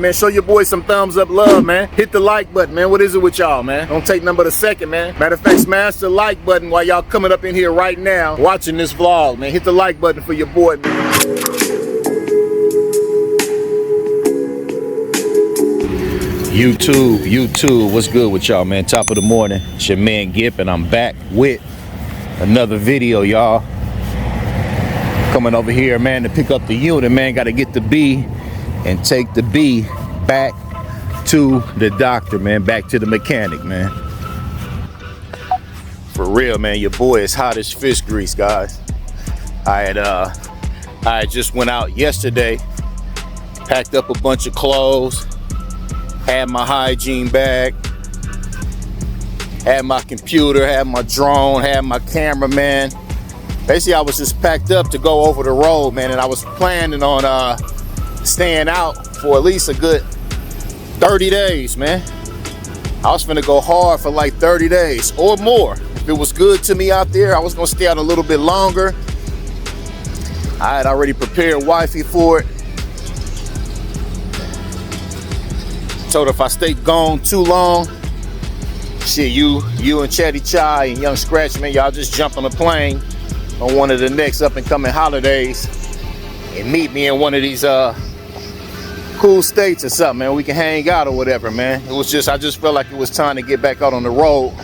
Man, show your boys some thumbs up love, man. Hit the like button, man. What is it with y'all, man? Don't take nothing but a second, man. Matter of fact, smash the like button while y'all coming up in here right now watching this vlog, man. Hit the like button for your boy, man. YouTube, what's good with y'all, man? Top of the morning. It's your man Gip, and I'm back with another video, y'all. Coming over here, man, to pick up the unit, man. Got to get the B and take the B back to the doctor, man. Back to the mechanic, man. For real, man, your boy is hot as fish grease, guys. I had just went out yesterday, packed up a bunch of clothes, had my hygiene bag, had my computer, had my drone, had my cameraman. Basically, I was just packed up to go over the road, man, and I was planning on staying out for at least a good 30 days, man. I was finna go hard for like 30 days or more. If it was good to me out there, I was gonna stay out a little bit longer. I had already prepared wifey for it. Told her if I stayed gone too long, shit, you and Chatty Chai and Young Scratch, man, y'all just jump on a plane on one of the next up and coming holidays and meet me in one of these cool states or something, man. We can hang out or whatever, man. It was just, I just felt like it was time to get back out on the road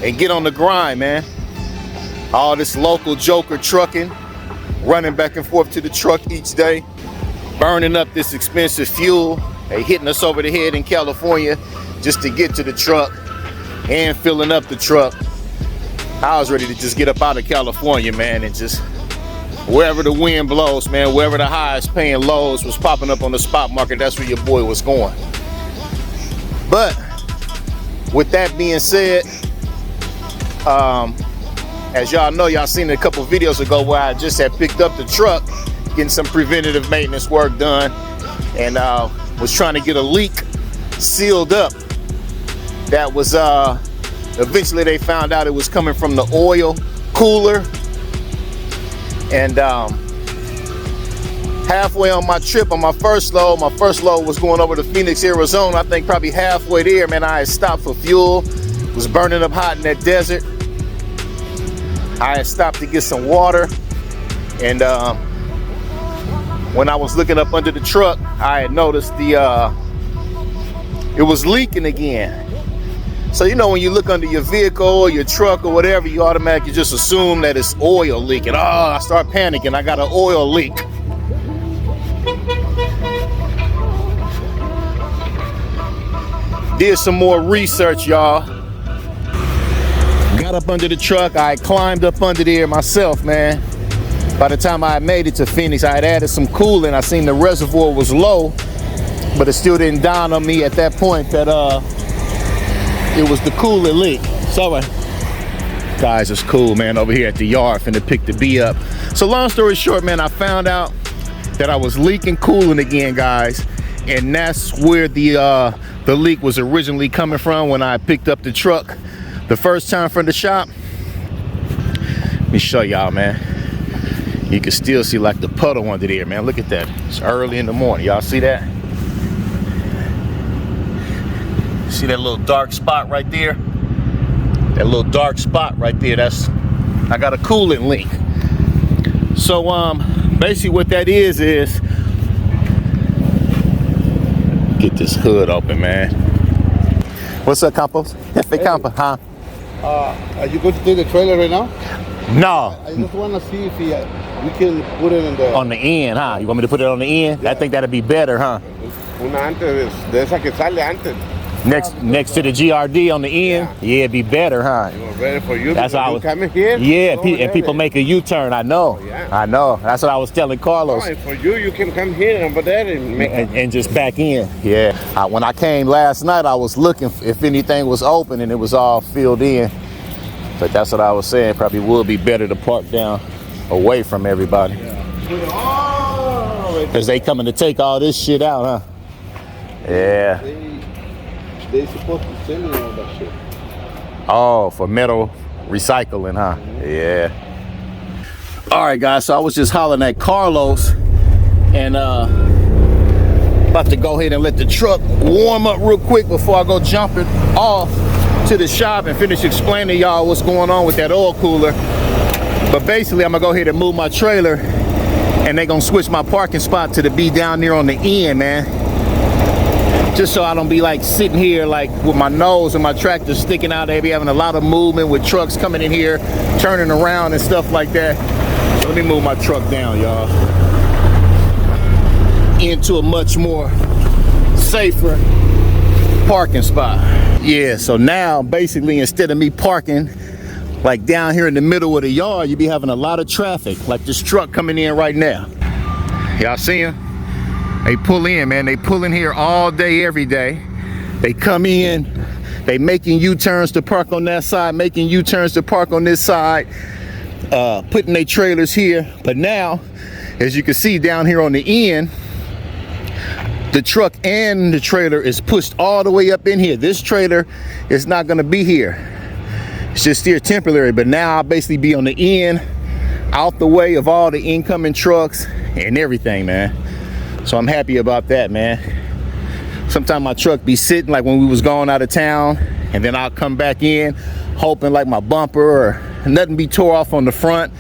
and get on the grind, man. All this local joker trucking, running back and forth to the truck each day, burning up this expensive fuel, they hitting us over the head in California just to get to the truck and filling up the truck. I was ready to just get up out of California, man, and just wherever the wind blows, man, wherever the highest paying lows was popping up on the spot market, that's where your boy was going. But with that being said, as y'all know, y'all seen it a couple videos ago where I just had picked up the truck, getting some preventative maintenance work done, and was trying to get a leak sealed up. That was eventually they found out it was coming from the oil cooler. And halfway on my trip, on my first load was going over to Phoenix, Arizona. I think probably halfway there, man, I had stopped for fuel. Was burning up hot in that desert. I had stopped to get some water. And when I was looking up under the truck, I had noticed it was leaking again. So, you know, when you look under your vehicle or your truck or whatever, you automatically just assume that it's oil leaking. Oh, I start panicking. I got an oil leak. Did some more research, y'all. Got up under the truck. I climbed up under there myself, man. By the time I made it to Phoenix, I had added some coolant. I seen the reservoir was low, but it still didn't dawn on me at that point that it was the coolant leak. So guys, it's cool, man, over here at the yard finna pick the B up. So long story short, man, I found out that I was leaking coolant again, guys, and that's where the leak was originally coming from when I picked up the truck the first time from the shop. Let me show y'all, man. You can still see like the puddle under there, man. Look at that. It's early in the morning. Y'all see that? See that little dark spot right there? That little dark spot right there, that's, I got a coolant leak. So basically what that is get this hood open, man. What's up, Campos? Hey, Campo, huh? Are you going to take the trailer right now? No. I just want to see if we can put it in the... On the end, huh? You want me to put it on the end? Yeah. I think that'd be better, huh? Una antes de esa que sale antes. Next to the GRD on the end? Yeah, it'd be better, huh? It was better for you. That's how I was coming here. Yeah, and people make a U-turn, I know. Yeah. I know. That's what I was telling Carlos. No, for you can come here and over there and make and just back in. Yeah. When I came last night, I was looking if anything was open and it was all filled in. But that's what I was saying. Probably would be better to park down away from everybody. Because they coming to take all this shit out, huh? Yeah. They supposed to send you all that shit. Oh, for metal recycling, huh? Yeah. All right, guys. So I was just hollering at Carlos, and About to go ahead and let the truck warm up real quick before I go jumping off to the shop and finish explaining to y'all what's going on with that oil cooler. But basically, I'm gonna go ahead and move my trailer, and they're gonna switch my parking spot to the be down there on the end, man. Just so I don't be like sitting here like with my nose and my tractor sticking out. They be having a lot of movement with trucks coming in here, turning around and stuff like that. So let me move my truck down, y'all, into a much more safer parking spot. Yeah, so now basically instead of me parking like down here in the middle of the yard, you be having a lot of traffic, like this truck coming in right now. Y'all see him? They pull in, man. They pull in here all day, every day. They come in, they making U-turns to park on that side, making U-turns to park on this side, putting their trailers here. But now, as you can see down here on the end, the truck and the trailer is pushed all the way up in here. This trailer is not gonna be here. It's just here temporary, but now I'll basically be on the end, out the way of all the incoming trucks and everything, man. So I'm happy about that, man. Sometimes my truck be sitting like when we was going out of town, and then I'll come back in hoping like my bumper or nothing be tore off on the front.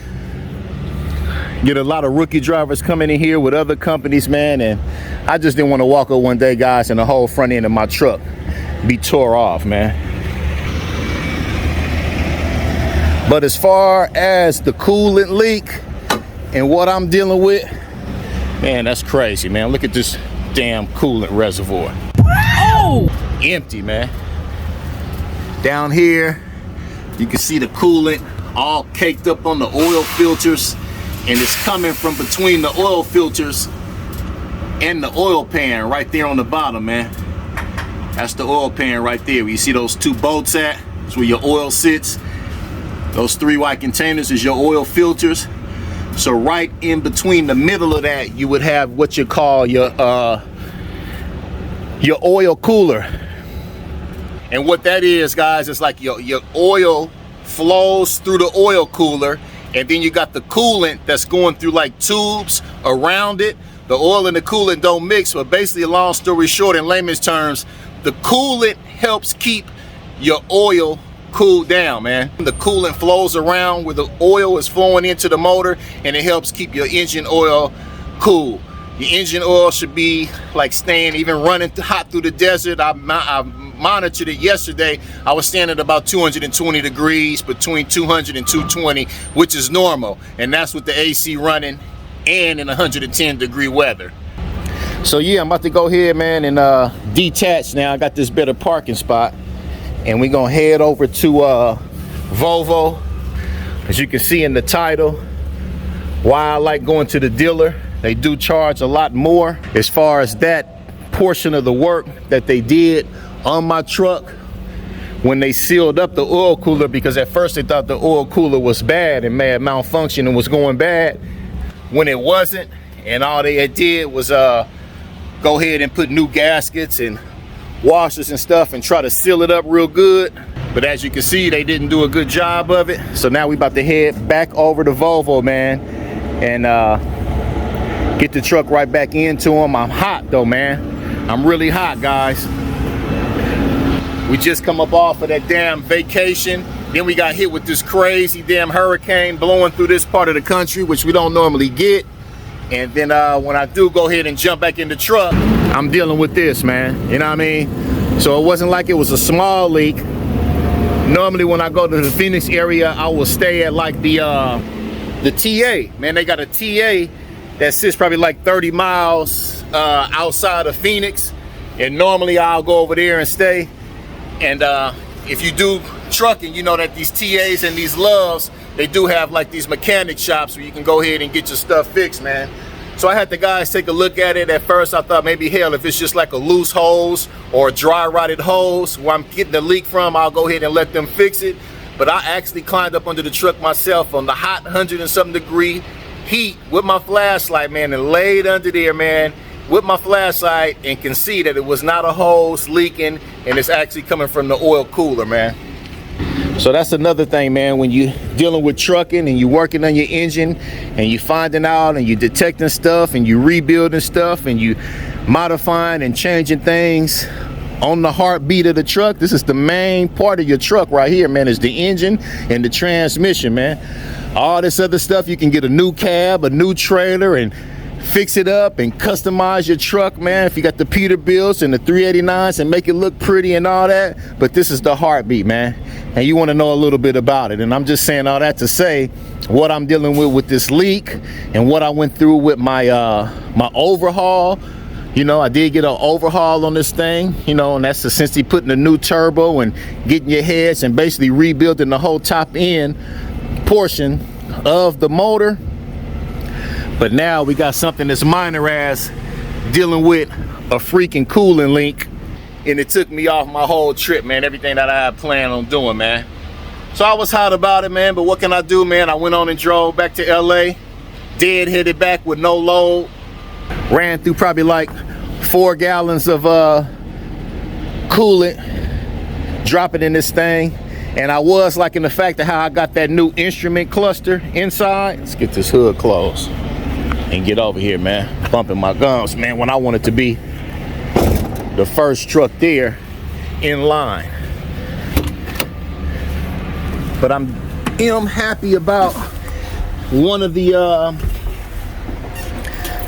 Get a lot of rookie drivers coming in here with other companies, man, and I just didn't want to walk up one day, guys, and the whole front end of my truck be tore off, man. But as far as the coolant leak and what I'm dealing with, man, that's crazy, man. Look at this damn coolant reservoir. Oh! Empty, man. Down here, you can see the coolant all caked up on the oil filters, and it's coming from between the oil filters and the oil pan right there on the bottom, man. That's the oil pan right there. Where you see those two bolts at? That's where your oil sits. Those 3 white containers is your oil filters. So right in between the middle of that, you would have what you call your oil cooler. And what that is, guys, it's like your oil flows through the oil cooler, and then you got the coolant that's going through like tubes around it. The oil and the coolant don't mix, but basically, long story short, in layman's terms, the coolant helps keep your oil cooled down, man. The coolant flows around where the oil is flowing into the motor, and it helps keep your engine oil cool. Your engine oil should be like staying, even running hot through the desert. I monitored it yesterday. I was standing at about 220 degrees, between 200 and 220, which is normal. And that's with the AC running and in 110 degree weather. So yeah, I'm about to go ahead, man, and detach now. I got this better parking spot, and we're gonna head over to Volvo. As you can see in the title, why I like going to the dealer. They do charge a lot more as far as that portion of the work that they did on my truck when they sealed up the oil cooler, because at first they thought the oil cooler was bad and may have malfunctioned and was going bad when it wasn't. And all they had did was go ahead and put new gaskets and washers and stuff and try to seal it up real good. But as you can see, they didn't do a good job of it. So now we about to head back over to Volvo, man, and get the truck right back into them. I'm hot though, man. I'm really hot, guys. We just come up off of that damn vacation. Then we got hit with this crazy damn hurricane blowing through this part of the country, which we don't normally get. And then when I do go ahead and jump back in the truck, I'm dealing with this, man. You know what I mean? So it wasn't like it was a small leak. Normally when I go to the Phoenix area, I will stay at like the TA. Man, they got a TA that sits probably like 30 miles outside of Phoenix. And normally I'll go over there and stay. And if you do trucking, you know that these TAs and these Loves, they do have like these mechanic shops where you can go ahead and get your stuff fixed, man. So I had the guys take a look at it. At first I thought maybe, hell, if it's just like a loose hose or a dry rotted hose where I'm getting the leak from, I'll go ahead and let them fix it. But I actually climbed up under the truck myself on the hot 100 and something degree heat with my flashlight, man, and laid under there, man, with my flashlight, and can see that it was not a hose leaking, and it's actually coming from the oil cooler, man. So that's another thing, man, when you dealing with trucking and you working on your engine and you finding out and you detecting stuff and you rebuilding stuff and you modifying and changing things on the heartbeat of the truck. This is the main part of your truck right here, man, is the engine and the transmission, man. All this other stuff, you can get a new cab, a new trailer, and fix it up and customize your truck, man, if you got the Peterbilts and the 389s, and make it look pretty and all that. But this is the heartbeat, man, and you want to know a little bit about it. And I'm just saying all that to say what I'm dealing with this leak and what I went through with my my overhaul. You know, I did get an overhaul on this thing, you know, and that's essentially putting a new turbo and getting your heads and basically rebuilding the whole top end portion of the motor. But now we got something that's minor as dealing with a freaking coolant leak, and it took me off my whole trip, man, everything that I had planned on doing, man. So I was hot about it, man, but what can I do, man? I went on and drove back to LA, dead-headed back with no load. Ran through probably like 4 gallons of coolant, drop it in this thing. And I was liking the fact of how I got that new instrument cluster inside. Let's get this hood closed and get over here, man. Bumping my gums, man, when I wanted to be the first truck there in line. But I'm happy about one of the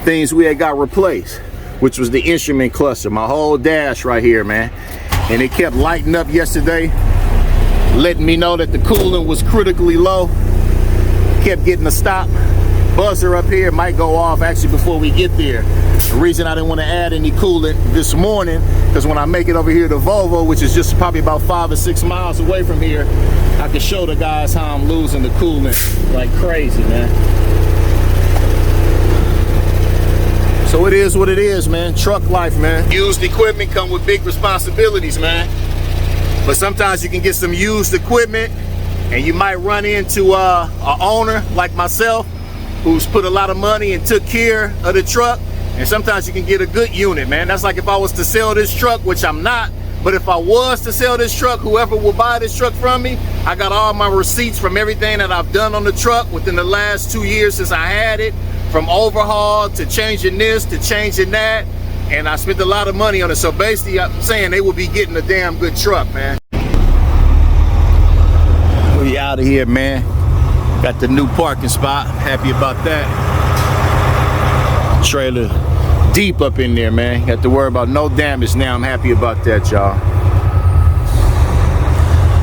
things we had got replaced, which was the instrument cluster, my whole dash right here, man. And it kept lighting up yesterday, letting me know that the coolant was critically low. Kept getting a stop. Buzzer up here might go off actually before we get there. The reason I didn't want to add any coolant this morning, because when I make it over here to Volvo, which is just probably about 5 or 6 miles away from here, I can show the guys how I'm losing the coolant like crazy, man. So it is what it is, man. Truck life, man. Used equipment come with big responsibilities, man. But sometimes you can get some used equipment and you might run into a owner like myself who's put a lot of money and took care of the truck. And sometimes you can get a good unit, man. That's like if I was to sell this truck, which I'm not, but if I was to sell this truck, whoever will buy this truck from me, I got all my receipts from everything that I've done on the truck within the last 2 years since I had it. From overhaul to changing this to changing that, and I spent a lot of money on it. So basically I'm saying they will be getting a damn good truck, man. We out of here, man. Got the new parking spot, happy about that. Trailer deep up in there, man. Have to worry about no damage now. I'm happy about that, y'all.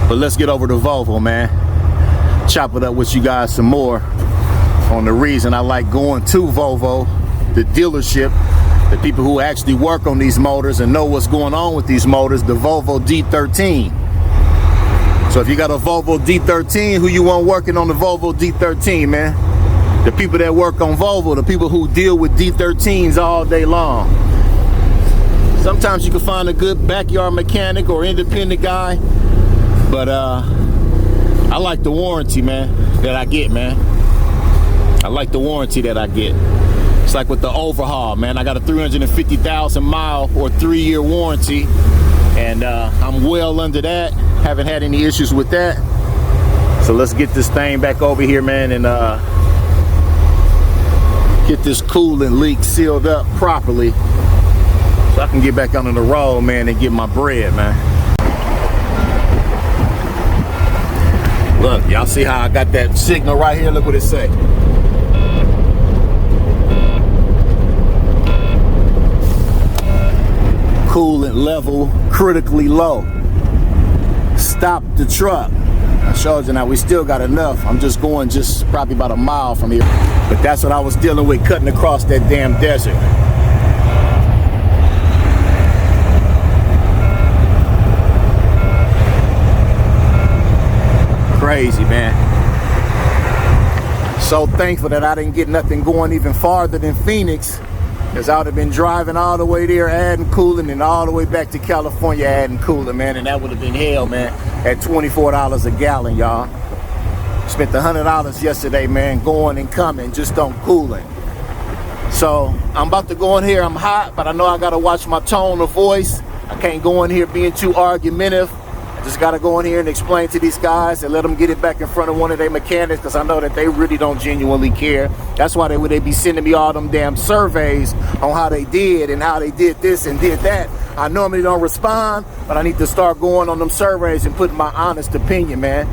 But let's get over to Volvo, man. Chop it up with you guys some more on the reason I like going to Volvo, the dealership, the people who actually work on these motors and know what's going on with these motors, the Volvo D13. So if you got a Volvo D13, who you want working on the Volvo D13, man? The people that work on Volvo, the people who deal with D13s all day long. Sometimes you can find a good backyard mechanic or independent guy, but I like the warranty, man, that I get, man. I like the warranty that I get. It's like with the overhaul, man. I got a 350,000 mile or 3-year warranty, and I'm well under that. Haven't had any issues with that. So let's get this thing back over here, man, and get this coolant leak sealed up properly so I can get back on the road, man, and get my bread, man. Look, y'all see how I got that signal right here? Look what it say. Coolant level critically low. Stop the truck. I showed you now we still got enough. I'm just going probably about a mile from here. But that's what I was dealing with cutting across that damn desert. Crazy, man. So thankful that I didn't get nothing going even farther than Phoenix, because I would have been driving all the way there adding coolant and all the way back to California adding coolant, man, and that would have been hell, man, at $24 a gallon, y'all. Spent $100 yesterday, man, going and coming just on coolant. So I'm about to go in here. I'm hot, but I know I got to watch my tone of voice. I can't go in here being too argumentative. Just gotta go in here and explain to these guys and let them get it back in front of one of their mechanics, because I know that they really don't genuinely care. That's why they be sending me all them damn surveys on how they did and how they did this and did that. I normally don't respond, but I need to start going on them surveys and putting my honest opinion, man.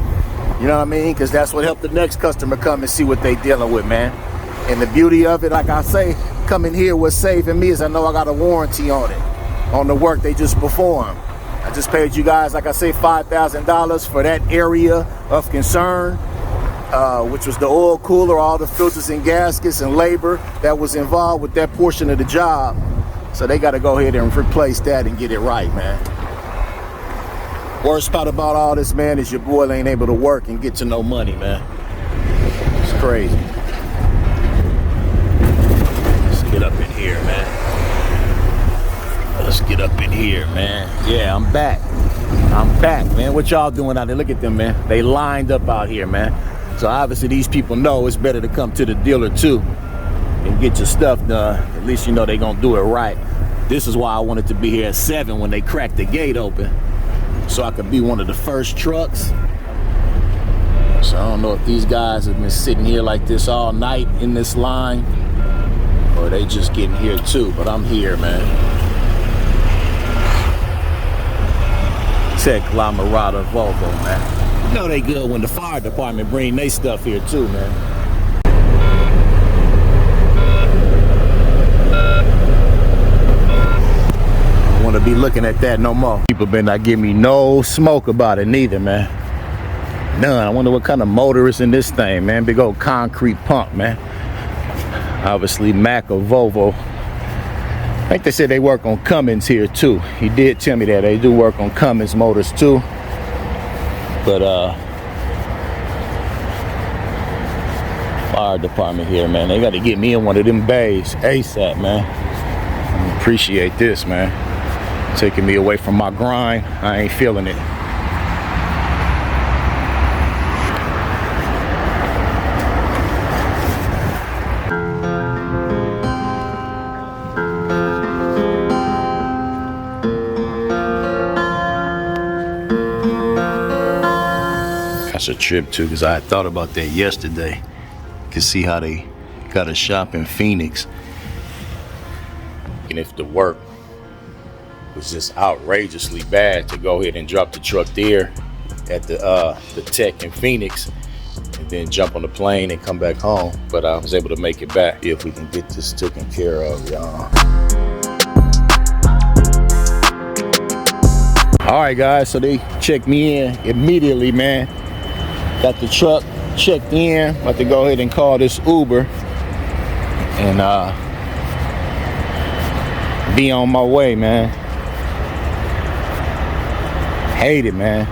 You know what I mean? Because that's what helped the next customer come and see what they dealing with, man. And the beauty of it, like I say, coming here, what's saving me is I know I got a warranty on it, on the work they just performed. I just paid you guys, like I say, $5,000 for that area of concern, which was the oil cooler, all the filters and gaskets and labor that was involved with that portion of the job. So they got to go ahead and replace that and get it right, man. Worst part about all this, man, is your boy ain't able to work and get to no money, man. It's crazy. Let's get up in here, man. Let's get up in here, man. Yeah, I'm back. I'm back, man. What y'all doing out there? Look at them, man. They lined up out here, man. So obviously these people know it's better to come to the dealer too and get your stuff done. At least you know they gonna do it right. This is why I wanted to be here at 7 when they cracked the gate open, so I could be one of the first trucks. So I don't know if these guys have been sitting here like this all night in this line, or they just getting here too, but I'm here, man. Tech La Mirada Volvo, man. You know they good when the fire department bring their stuff here too, man. I don't want to be looking at that no more. People been not giving me no smoke about it neither, man. None. I wonder what kind of motor is in this thing, man. Big old concrete pump, man. Obviously Mac or Volvo. I think they said they work on Cummins here too. He did tell me that they do work on Cummins motors too. But fire department here, man. They got to get me in one of them bays ASAP, man. I appreciate this, man. Taking me away from my grind. I ain't feeling it. That's a trip too, because I had thought about that yesterday. You can see how they got a shop in Phoenix. And if the work was just outrageously bad, to go ahead and drop the truck there at the tech in Phoenix and then jump on the plane and come back home. But I was able to make it back. If we can get this taken care of, y'all. All right, guys, so they checked me in immediately, man. Got the truck checked in. About to go ahead and call this Uber and be on my way, man. Hate it, man.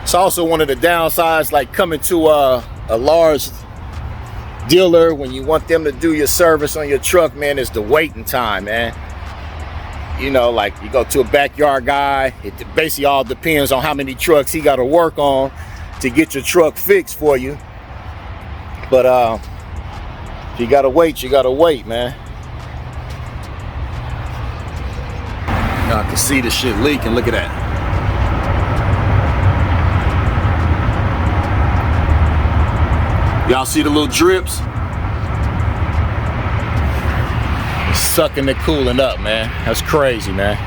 It's also one of the downsides, like coming to a large dealer when you want them to do your service on your truck, man, is the waiting time, man. You know, like you go to a backyard guy, it basically all depends on how many trucks he got to work on to get your truck fixed for you. But if you gotta wait, you gotta wait, man. Y'all can see the shit leaking. Look at that. Y'all see the little drips? Sucking the coolant up, man. That's crazy, man.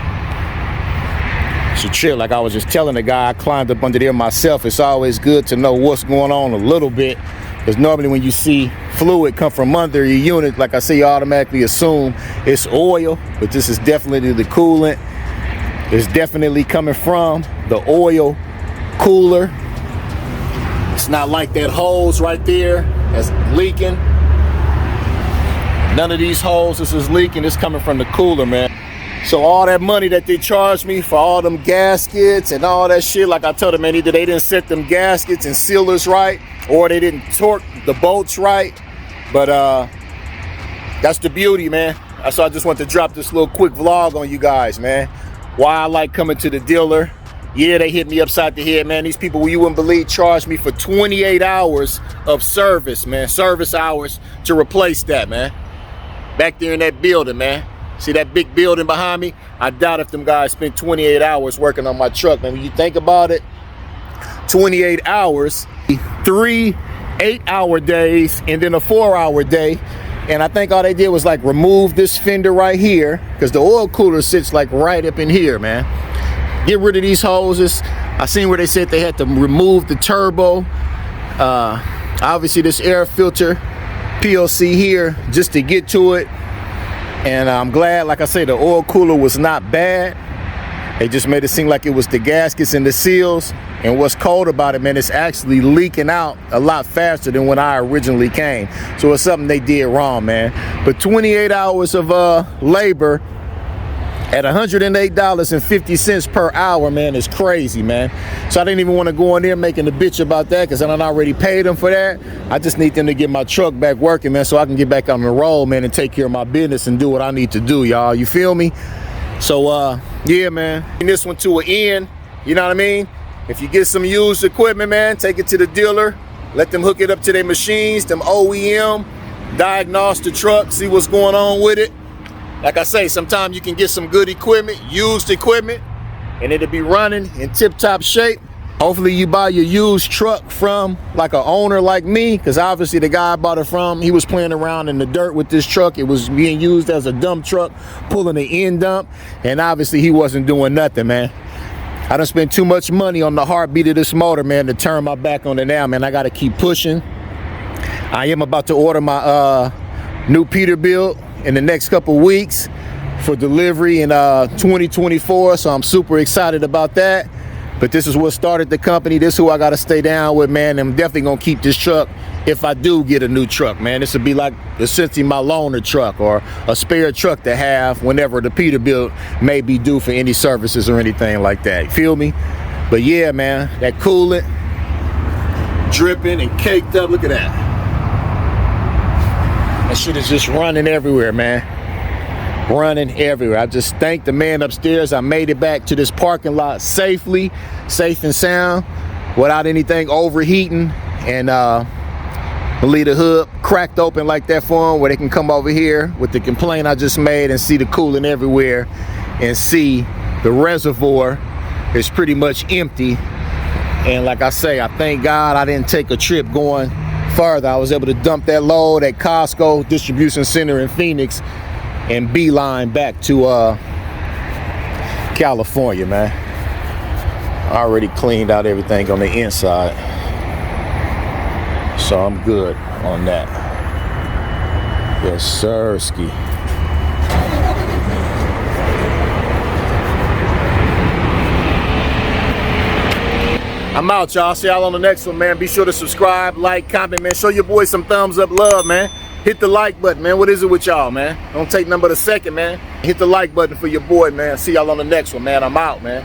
It's a trip. Like I was just telling the guy, I climbed up under there myself. It's always good to know what's going on a little bit, because normally when you see fluid come from under your unit, like I say, you automatically assume it's oil, but this is definitely the coolant. It's definitely coming from the oil cooler. It's not like that hose right there that's leaking. None of these holes, this is leaking. It's coming from the cooler, man. So all that money that they charged me for all them gaskets and all that shit, like I told them, man, either they didn't set them gaskets and sealers right, or they didn't torque the bolts right. But that's the beauty, man. So I just want to drop this little quick vlog on you guys, man. Why I like coming to the dealer. Yeah, they hit me upside the head, man. These people, you wouldn't believe, charged me for 28 hours of service, man. Service hours to replace that, man. Back there in that building, man. See that big building behind me? I doubt if them guys spent 28 hours working on my truck, man. When you think about it, 28 hours, 3 8-hour days, and then a 4-hour day. And I think all they did was like remove this fender right here, because the oil cooler sits like right up in here, man. Get rid of these hoses. I seen where they said they had to remove the turbo. Obviously this air filter PLC here just to get to it. And I'm glad, like I say, the oil cooler was not bad. They just made it seem like it was the gaskets and the seals. And what's cold about it, man, it's actually leaking out a lot faster than when I originally came. So it's something they did wrong, man. But 28 hours of labor at $108.50 per hour, man, is crazy, man. So I didn't even want to go in there making a bitch about that, because I done already paid them for that. I just need them to get my truck back working, man, so I can get back on the road, man, and take care of my business and do what I need to do, y'all. You feel me? So, yeah, man, bring this one to an end. You know what I mean? If you get some used equipment, man, take it to the dealer. Let them hook it up to their machines, them OEM. Diagnose the truck, see what's going on with it. Like I say, sometimes you can get some good equipment, used equipment, and it'll be running in tip-top shape. Hopefully you buy your used truck from like an owner like me, because obviously the guy I bought it from, he was playing around in the dirt with this truck. It was being used as a dump truck, pulling an end dump, and obviously he wasn't doing nothing, man. I done spent too much money on the heartbeat of this motor, man, to turn my back on it now, man. I gotta keep pushing. I am about to order my new Peterbilt in the next couple weeks for delivery in 2024, so I'm super excited about that. But this is what started the company. This is who I gotta stay down with, man. I'm definitely gonna keep this truck if I do get a new truck, man. This would be like essentially my loaner truck, or a spare truck to have whenever the Peterbilt may be due for any services or anything like that. You feel me? But yeah, man, that coolant dripping and caked up. Look at that. That shit is just running everywhere, man. Running everywhere. I just thank the man upstairs. I made it back to this parking lot safely, safe and sound, without anything overheating, and leave the hood cracked open like that for them, where they can come over here with the complaint I just made and see the coolant everywhere, and see the reservoir is pretty much empty. And like I say, I thank God I didn't take a trip going further. I was able to dump that load at Costco distribution center in Phoenix and beeline back to California, man. I already cleaned out everything on the inside, so I'm good on that. Yes, sir, ski. I'm out, y'all. See y'all on the next one, man. Be sure to subscribe, like, comment, man. Show your boys some thumbs up love, man. Hit the like button, man. What is it with y'all, man? Don't take nothing but a second, man. Hit the like button for your boy, man. See y'all on the next one, man. I'm out, man.